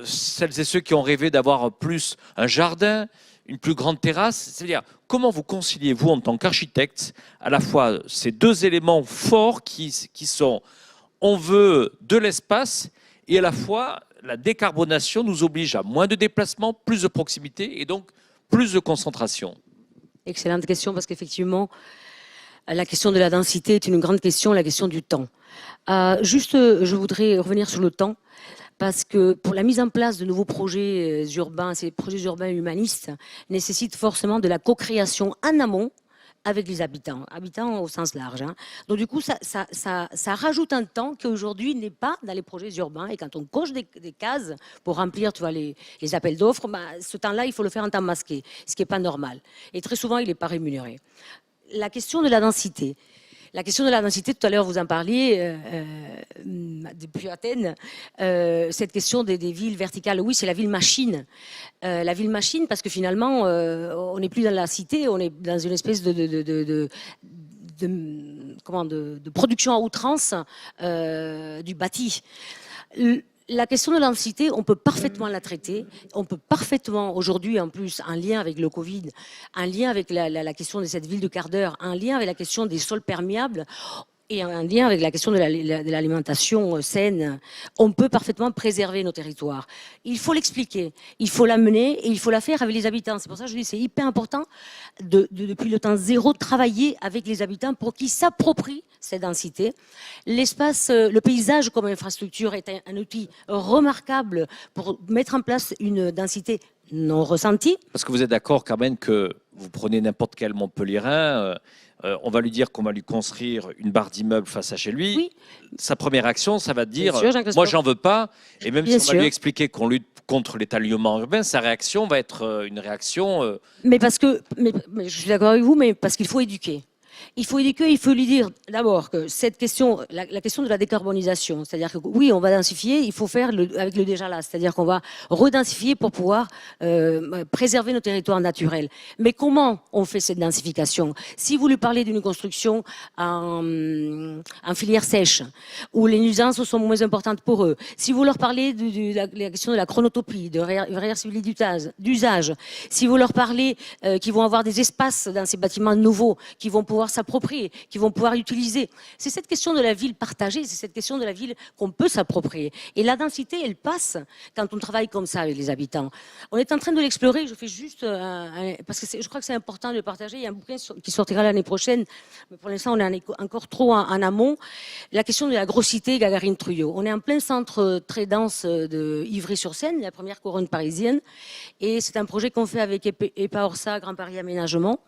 celles et ceux qui ont rêvé d'avoir plus un jardin, une plus grande terrasse. C'est-à-dire, comment vous conciliez-vous en tant qu'architecte à la fois ces deux éléments forts qui sont on veut de l'espace et à la fois la décarbonation nous oblige à moins de déplacements, plus de proximité et donc plus de concentration? Excellente question, parce qu'effectivement, la question de la densité est une grande question, la question du temps. Je voudrais revenir sur le temps, parce que pour la mise en place de nouveaux projets urbains, ces projets urbains humanistes nécessitent forcément de la co-création en amont avec les habitants au sens large. Donc du coup, ça rajoute un temps qui aujourd'hui n'est pas dans les projets urbains. Et quand on coche des cases pour remplir, tu vois, les appels d'offres, ce temps-là, il faut le faire en temps masqué, ce qui n'est pas normal. Et très souvent, il n'est pas rémunéré. La question de la densité. La question de la densité, tout à l'heure vous en parliez, depuis Athènes, cette question des villes verticales, oui, c'est la ville machine. La ville machine, parce que finalement, on n'est plus dans la cité, on est dans une espèce de production à outrance du bâti. La question de la densité, on peut parfaitement la traiter. On peut parfaitement, aujourd'hui en plus, en lien avec le Covid, en lien avec la question de cette ville de quart d'heure, en lien avec la question des sols perméables et en lien avec la question de l'alimentation saine, on peut parfaitement préserver nos territoires. Il faut l'expliquer, il faut l'amener et il faut la faire avec les habitants. C'est pour ça que je dis que c'est hyper important depuis le temps zéro de travailler avec les habitants pour qu'ils s'approprient cette densité. L'espace, le paysage comme infrastructure est un outil remarquable pour mettre en place une densité non ressentie. Parce que vous êtes d'accord, Carmen, que vous prenez n'importe quel Montpellierin, on va lui dire qu'on va lui construire une barre d'immeuble face à chez lui. Oui. Sa première action, ça va dire « moi, j'en veux pas ». Et même si on va lui expliquer qu'on lutte contre l'étalement urbain, sa réaction va être une réaction… Mais je suis d'accord avec vous, mais parce qu'il faut éduquer. Il faut éduquer, il faut lui dire d'abord que cette question, la question de la décarbonisation, c'est-à-dire que oui, on va densifier, il faut faire avec le déjà là, c'est-à-dire qu'on va redensifier pour pouvoir préserver nos territoires naturels. Mais comment on fait cette densification? Si vous lui parlez d'une construction en filière sèche, où les nuisances sont moins importantes pour eux, si vous leur parlez de la question de la chronotopie, de réversibilité d'usage, si vous leur parlez qu'ils vont avoir des espaces dans ces bâtiments nouveaux, qui vont pouvoir s'approprier, qui vont pouvoir utiliser. C'est cette question de la ville partagée, c'est cette question de la ville qu'on peut s'approprier. Et la densité, elle passe quand on travaille comme ça avec les habitants. On est en train de l'explorer, je fais juste, parce que je crois que c'est important de le partager, il y a un bouquin qui sortira l'année prochaine, mais pour l'instant on est encore trop en amont, la question de la grossité Gagarine-Trujillo. On est en plein centre très dense de Ivry-sur-Seine, la première couronne parisienne, et c'est un projet qu'on fait avec EPA-ORSA, Grand Paris Aménagement.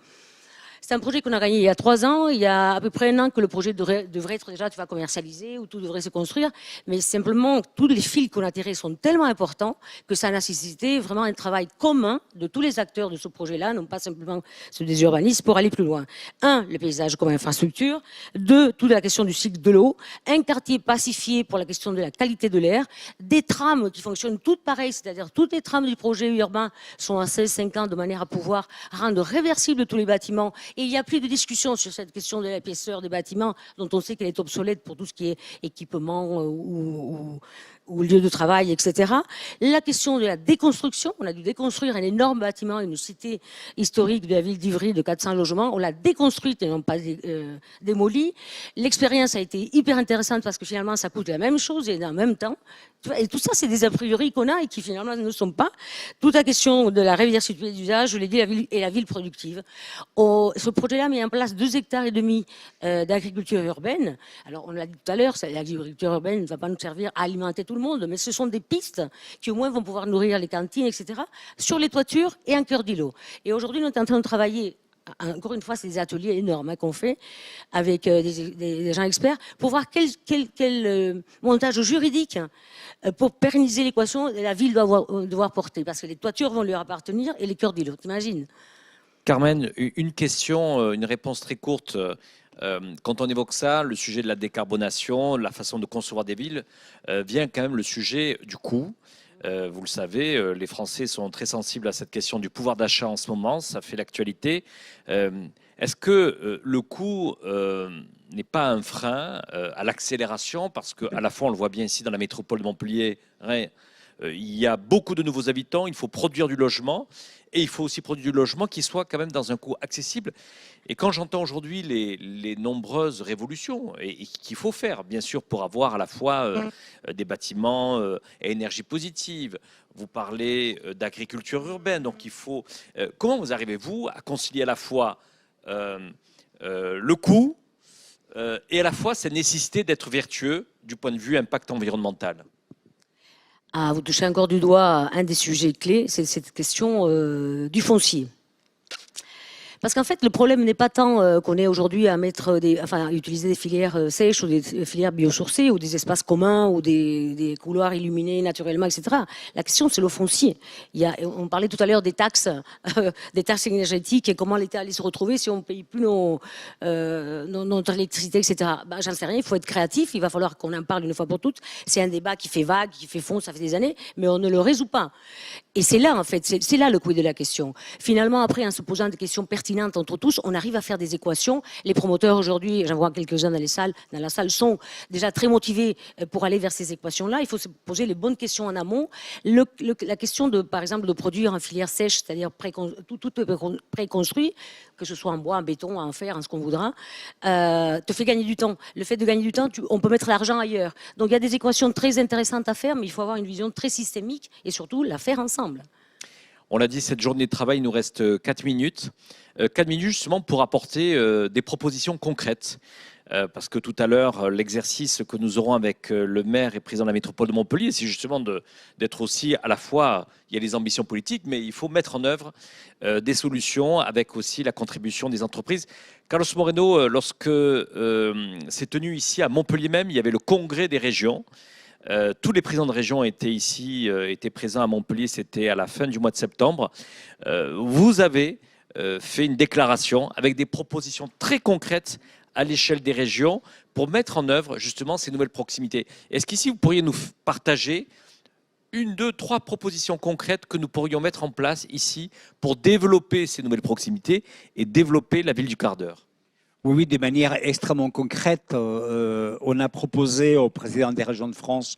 C'est un projet qu'on a gagné il y a 3 ans. Il y a à peu près 1 an que le projet devrait être déjà commercialisé, où tout devrait se construire. Mais simplement, tous les fils qu'on a tirés sont tellement importants que ça a nécessité vraiment un travail commun de tous les acteurs de ce projet-là, non pas simplement ceux des urbanistes, pour aller plus loin. 1, le paysage comme infrastructure. 2, toute la question du cycle de l'eau. Un quartier pacifié pour la question de la qualité de l'air. Des trames qui fonctionnent toutes pareilles, c'est-à-dire toutes les trames du projet urbain sont à 16-5 ans de manière à pouvoir rendre réversibles tous les bâtiments. Et il n'y a plus de discussion sur cette question de l'épaisseur des bâtiments, dont on sait qu'elle est obsolète pour tout ce qui est équipement ou lieu de travail, etc. La question de la déconstruction, on a dû déconstruire un énorme bâtiment, une cité historique de la ville d'Ivry de 400 logements, on l'a déconstruite et non pas démolie. L'expérience a été hyper intéressante parce que finalement ça coûte la même chose et en même temps. Et tout ça, c'est des a priori qu'on a et qui finalement ne sont pas. Toute la question de la réversibilité d'usage, je l'ai dit, la ville productive. Ce projet-là met en place 2,5 hectares d'agriculture urbaine. Alors, on l'a dit tout à l'heure, l'agriculture urbaine ne va pas nous servir à alimenter tout le monde, mais ce sont des pistes qui au moins vont pouvoir nourrir les cantines, etc., sur les toitures et en cœur d'îlot. Et aujourd'hui, on est en train de travailler encore une fois, c'est des ateliers énormes qu'on fait avec des gens experts pour voir quel montage juridique pour pérenniser l'équation la ville doit devoir porter. Parce que les toitures vont lui appartenir et les cœurs d'îlot, t'imagines? Carmen, une question, une réponse très courte. Quand on évoque ça, le sujet de la décarbonation, la façon de concevoir des villes, vient quand même le sujet du coût. Vous le savez, les Français sont très sensibles à cette question du pouvoir d'achat en ce moment, ça fait l'actualité. Est-ce que le coût n'est pas un frein à l'accélération? Parce qu'à la fois, on le voit bien ici dans la métropole de Montpellier, il y a beaucoup de nouveaux habitants, il faut produire du logement et il faut aussi produire du logement qui soit quand même dans un coût accessible. Et quand j'entends aujourd'hui les nombreuses révolutions et qu'il faut faire, bien sûr, pour avoir à la fois des bâtiments à énergie positive, vous parlez d'agriculture urbaine, donc il faut... comment vous arrivez-vous à concilier à la fois le coût et à la fois cette nécessité d'être vertueux du point de vue impact environnemental? Ah, vous touchez encore du doigt un des sujets clés, c'est cette question du foncier. Parce qu'en fait, le problème n'est pas tant qu'on est aujourd'hui à utiliser des filières sèches ou des filières biosourcées ou des espaces communs ou des couloirs illuminés naturellement, etc. La question, c'est le foncier. On parlait tout à l'heure des taxes énergétiques et comment l'État allait se retrouver si on ne paye plus notre électricité, etc. J'en sais rien, il faut être créatif, il va falloir qu'on en parle une fois pour toutes. C'est un débat qui fait vague, qui fait fond, ça fait des années, mais on ne le résout pas. Et c'est là, en fait, c'est là le quid de la question. Finalement, après, en se posant des questions pertinentes entre tous, on arrive à faire des équations. Les promoteurs aujourd'hui, j'en vois quelques-uns dans la salle, sont déjà très motivés pour aller vers ces équations-là. Il faut se poser les bonnes questions en amont. La question par exemple, de produire en filière sèche, c'est-à-dire tout préconstruit, que ce soit en bois, en béton, en fer, en ce qu'on voudra, te fait gagner du temps. Le fait de gagner du temps, on peut mettre l'argent ailleurs. Donc il y a des équations très intéressantes à faire, mais il faut avoir une vision très systémique et surtout la faire ensemble. On l'a dit, cette journée de travail, il nous reste 4 minutes. 4 minutes justement pour apporter des propositions concrètes. Parce que tout à l'heure, l'exercice que nous aurons avec le maire et président de la métropole de Montpellier, c'est justement d'être aussi à la fois, il y a les ambitions politiques, mais il faut mettre en œuvre des solutions avec aussi la contribution des entreprises. Carlos Moreno, lorsque c'est tenu ici à Montpellier même, il y avait le congrès des régions. Tous les présidents de région étaient ici, étaient présents à Montpellier, c'était à la fin du mois de septembre. Vous avez fait une déclaration avec des propositions très concrètes à l'échelle des régions pour mettre en œuvre justement ces nouvelles proximités. Est-ce qu'ici vous pourriez nous partager 1, 2, 3 propositions concrètes que nous pourrions mettre en place ici pour développer ces nouvelles proximités et développer la ville du quart d'heure? Oui, de manière extrêmement concrète, on a proposé au président des régions de France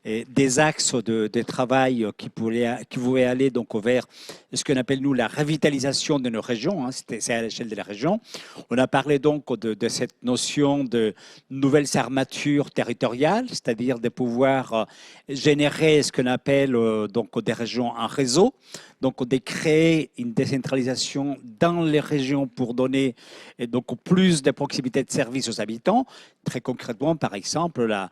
des axes de travail qui pouvaient aller donc vers ce qu'on appelle nous la revitalisation de nos régions. C'est à l'échelle de la région. On a parlé donc de cette notion de nouvelles armatures territoriales, c'est-à-dire de pouvoir générer ce qu'on appelle donc des régions en réseau. Donc, de créer une décentralisation dans les régions pour donner donc plus de proximité de services aux habitants. Très concrètement, par exemple, la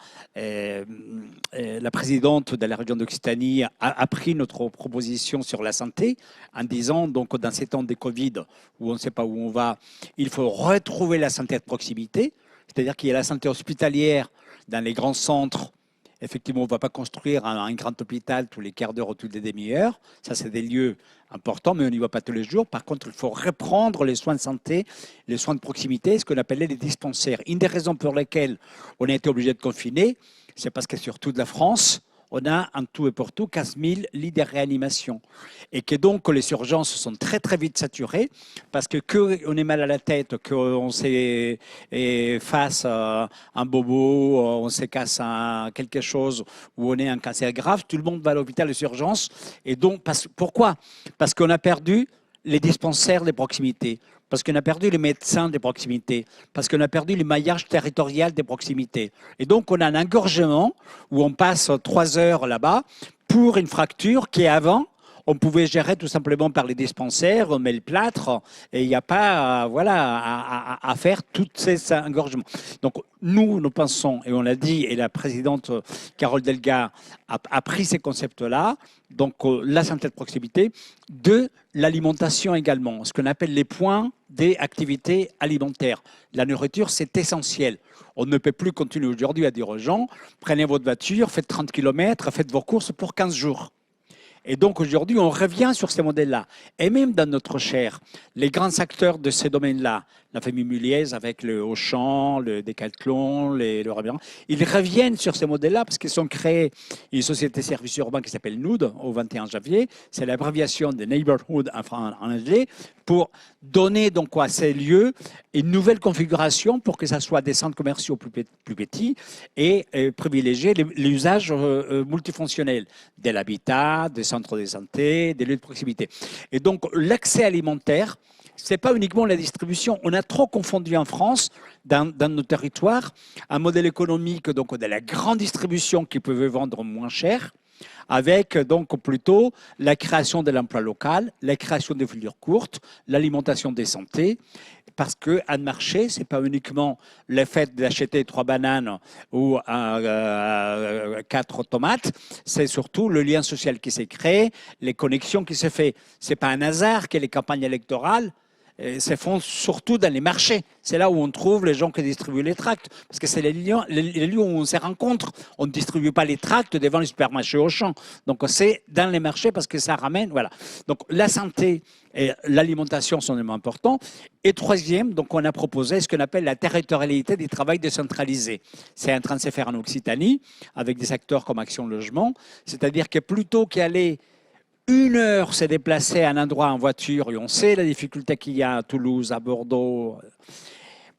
présidente de la région d'Occitanie a pris notre proposition sur la santé en disant, donc, dans ces temps de Covid où on ne sait pas où on va, il faut retrouver la santé de proximité, c'est-à-dire qu'il y a la santé hospitalière dans les grands centres. Effectivement, on ne va pas construire un grand hôpital tous les quarts d'heure ou toutes les demi-heures. Ça, c'est des lieux importants, mais on n'y va pas tous les jours. Par contre, il faut reprendre les soins de santé, les soins de proximité, ce qu'on appelait les dispensaires. Une des raisons pour lesquelles on a été obligé de confiner, c'est parce que sur toute la France, on a en tout et pour tout 15 000 lits de réanimation. Et que donc les urgences sont très très vite saturées parce qu'on est mal à la tête, qu'on s'est face à un bobo, on se casse quelque chose ou on est un cancer grave, tout le monde va à l'hôpital aux urgences. Et donc, pourquoi? Parce qu'on a perdu les dispensaires de proximité, parce qu'on a perdu les médecins de proximité, parce qu'on a perdu le maillage territorial des proximités. Et donc, on a un engorgement où on passe 3 heures là-bas pour une fracture qui, avant, on pouvait gérer tout simplement par les dispensaires, on met le plâtre et il n'y a pas à faire tous ces engorgements. Donc, nous pensons, et on l'a dit, et la présidente Carole Delga a pris ces concepts-là, donc la santé de proximité, de l'alimentation également, ce qu'on appelle les points des activités alimentaires. La nourriture, c'est essentiel. On ne peut plus continuer aujourd'hui à dire aux gens, prenez votre voiture, faites 30 km, faites vos courses pour 15 jours. Et donc aujourd'hui, on revient sur ces modèles-là. Et même dans notre chair, les grands acteurs de ces domaines-là, la famille Muliez avec le Auchan, le Decathlon, le Revient, ils reviennent sur ces modèles-là parce qu'ils ont créé une société service urbain qui s'appelle NOOD au 21 janvier. C'est l'abréviation de Neighborhood en anglais pour donner donc à ces lieux une nouvelle configuration pour que ça soit des centres commerciaux plus petits et privilégier l'usage multifonctionnel de l'habitat, des centres de santé, des lieux de proximité. Et donc l'accès alimentaire, ce n'est pas uniquement la distribution. On a trop confondu en France, dans nos territoires, un modèle économique donc, de la grande distribution qui pouvait vendre moins cher, avec donc plutôt la création de l'emploi local, la création des filières courtes, l'alimentation des santé. Parce qu'un marché, ce n'est pas uniquement le fait d'acheter 3 bananes ou 4 tomates, c'est surtout le lien social qui s'est créé, les connexions qui se font. Ce n'est pas un hasard que les campagnes électorales se font surtout dans les marchés. C'est là où on trouve les gens qui distribuent les tracts, parce que c'est les lieux où on se rencontre. On ne distribue pas les tracts devant les supermarchés Auchan. Donc c'est dans les marchés parce que ça ramène. Voilà. Donc la santé et l'alimentation sont vraiment importants. Et troisième, donc on a proposé ce qu'on appelle la territorialité du travail décentralisé. C'est en train de se faire en Occitanie avec des acteurs comme Action Logement. C'est-à-dire que plutôt qu'aller 1 heure se déplacer à un endroit en voiture, et on sait la difficulté qu'il y a à Toulouse, à Bordeaux,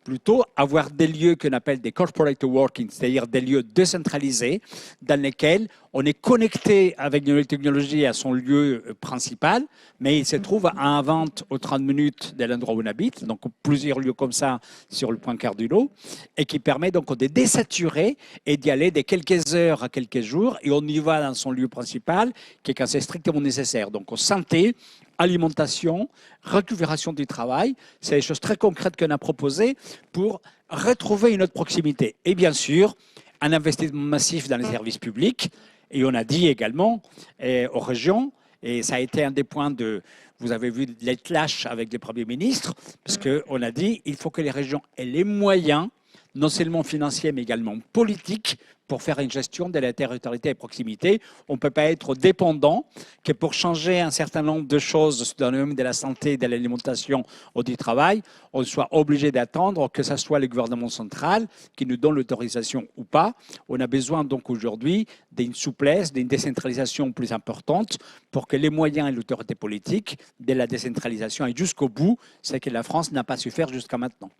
plutôt avoir des lieux qu'on appelle des corporate working, c'est-à-dire des lieux décentralisés dans lesquels on est connecté avec une nouvelle technologie à son lieu principal, mais il se trouve à 20 ou 30 minutes de l'endroit où on habite, donc plusieurs lieux comme ça sur le point cardinaux, et qui permet donc de désaturer et d'y aller de quelques heures à quelques jours, et on y va dans son lieu principal, qui est quand c'est strictement nécessaire. Donc santé, alimentation, récupération du travail, c'est des choses très concrètes qu'on a proposées pour retrouver une autre proximité. Et bien sûr, un investissement massif dans les services publics. Et on a dit également aux régions, et ça a été un des points de, vous avez vu les clashs avec les premiers ministres, parce qu'on a dit il faut que les régions aient les moyens, non seulement financiers, mais également politiques, pour faire une gestion de la territorialité et proximité. On ne peut pas être dépendant que pour changer un certain nombre de choses dans le domaine de la santé, de l'alimentation ou du travail, on soit obligé d'attendre que ce soit le gouvernement central qui nous donne l'autorisation ou pas. On a besoin donc aujourd'hui d'une souplesse, d'une décentralisation plus importante pour que les moyens et l'autorité politique de la décentralisation aillent jusqu'au bout, ce que la France n'a pas su faire jusqu'à maintenant.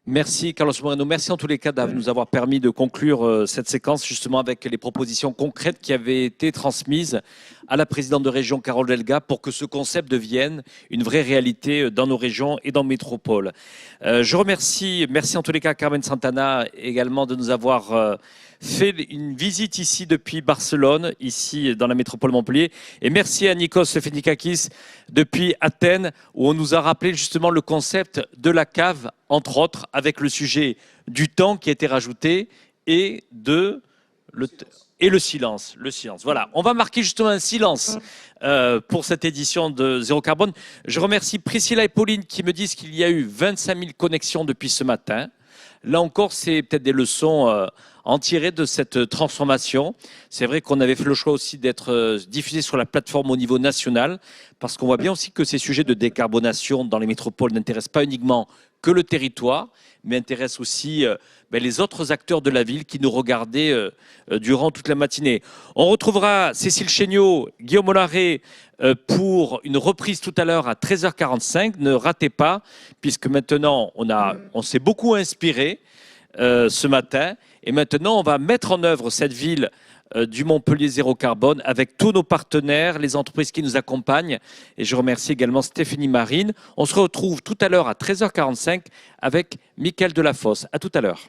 Merci Carlos Moreno, merci en tous les cas de nous avoir permis de conclure cette séquence justement avec les propositions concrètes qui avaient été transmises à la présidente de région Carole Delga pour que ce concept devienne une vraie réalité dans nos régions et dans nos métropoles. Merci en tous les cas Carmen Santana également de nous avoir fait une visite ici depuis Barcelone, ici dans la métropole Montpellier. Et merci à Nikos Fenikakis depuis Athènes, où on nous a rappelé justement le concept de la cave, entre autres, avec le sujet du temps qui a été rajouté et le silence. Le silence. Voilà, on va marquer justement un silence pour cette édition de Zéro Carbone. Je remercie Priscilla et Pauline qui me disent qu'il y a eu 25 000 connexions depuis ce matin. Là encore, c'est peut-être des leçons en tirer de cette transformation. C'est vrai qu'on avait fait le choix aussi d'être diffusé sur la plateforme au niveau national, parce qu'on voit bien aussi que ces sujets de décarbonation dans les métropoles n'intéressent pas uniquement que le territoire, mais intéressent aussi les autres acteurs de la ville qui nous regardaient durant toute la matinée. On retrouvera Cécile Chéniaud, Guillaume Olaré pour une reprise tout à l'heure à 13h45. Ne ratez pas, puisque maintenant on s'est beaucoup inspiré ce matin. Et maintenant, on va mettre en œuvre cette ville du Montpellier Zéro Carbone avec tous nos partenaires, les entreprises qui nous accompagnent. Et je remercie également Stéphanie Marine. On se retrouve tout à l'heure à 13h45 avec Mickaël Delafosse. À tout à l'heure.